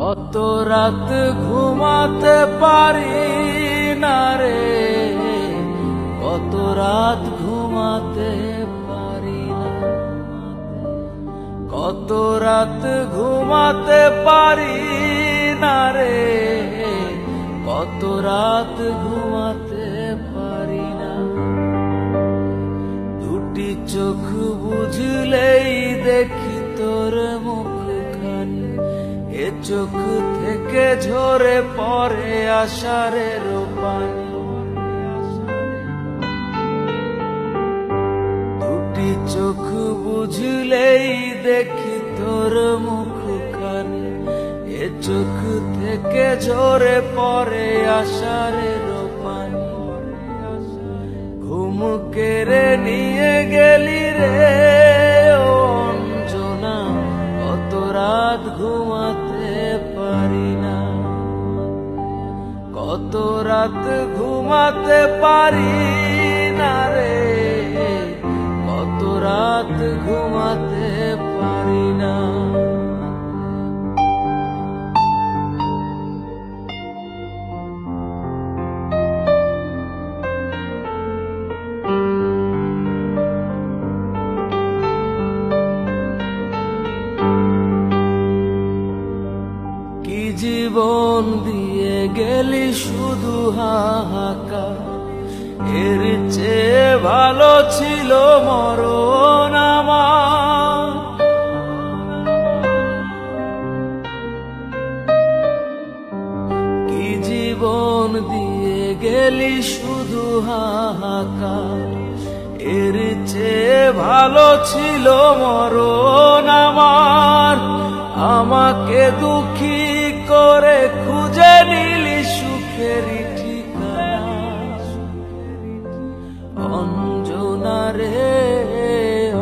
কত রাত ঘুমাতে পারি না রে, কত রাত ঘুমাতে পারি না, কত রাত ঘুমাতে পারি না রে, কত রাত ঘুমাতে পারি না। দুটি চোখ বুঝলেই দেখি তোর মুখখানি, এ চোখ থেকে ঝরে পড়ে আষাঢ়ের পানি। দুটি চোখ বুঝলেই দেখি তোর মুখখানি, এ চোখ থেকে ঝরে পড়ে আষাঢ়ের পানি। ঘুম কেড়ে নিয়ে গেলি রে অঞ্জনা, কত রাত ঘুমাতে পারি না, কত রাত ঘুমাতে পারি না রে, কত রাত ঘুমাতে পারি না। কি জীবন দিয়ে গেলি শুধু হাহাকার, এর চেয়ে ভালো ছিল মরণ আমার। কি জীবন দিয়ে গেলি শুধু হাহাকার, এর চেয়ে ভালো ছিল মরণ আমার। আমাকে দুঃখী করে খুঁজে নিলি সুখের ঠিকানা, অঞ্জনা রে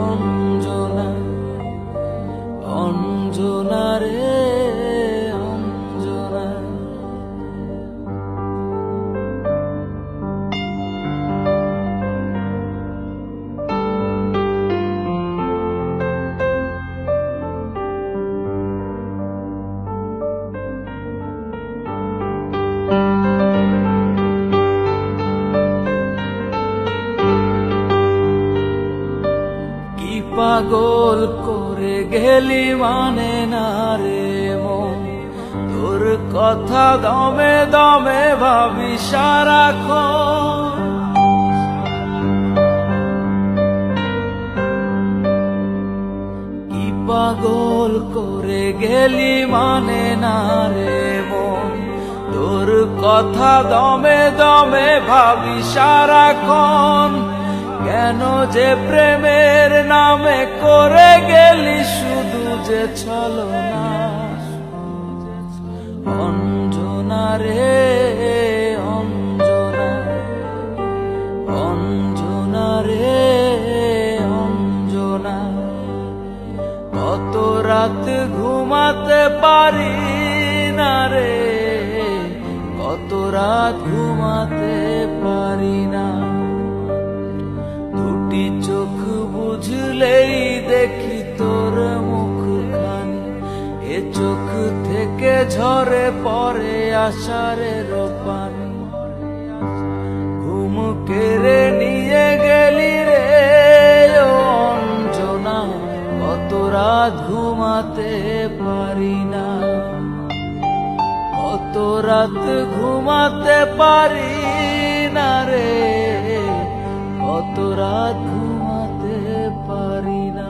অঞ্জনা, অঞ্জনা রে অঞ্জনা। পাগল করে গেলি মানে না রে মন, তোর কথা দমে দমে ভাবি সারাক্ষণ। কি পাগল করে গেলি মানে না রে মন, তোর কথা দমে দমে ভাবি সারাক্ষণ। কেন যে প্রেমের নামে করে গেলি শুধু যে ছলনা, অঞ্জনা রে অঞ্জনা, অঞ্জনা রে অঞ্জনা। কত রাত ঘুমাতে পারি না রে, কত রাত ঘুমাতে পারি না। দুটি চোখ বুঝলেই দেখি তোর মুখখানি, এ চোখ থেকে ঝরে পড়ে আষাঢ়ের পানি। ঘুম কেড়ে নিয়ে গেলি রে অঞ্জনা, কত রাত ঘুমাতে পারি না, কত রাত ঘুমাতে পারি না রে, কত রাত ঘুমাতে পারি না,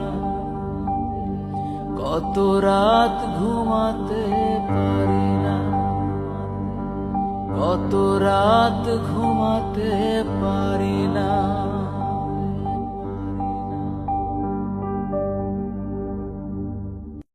কত রাত ঘুমাতে পারি না, কত রাত ঘুমাতে পারি।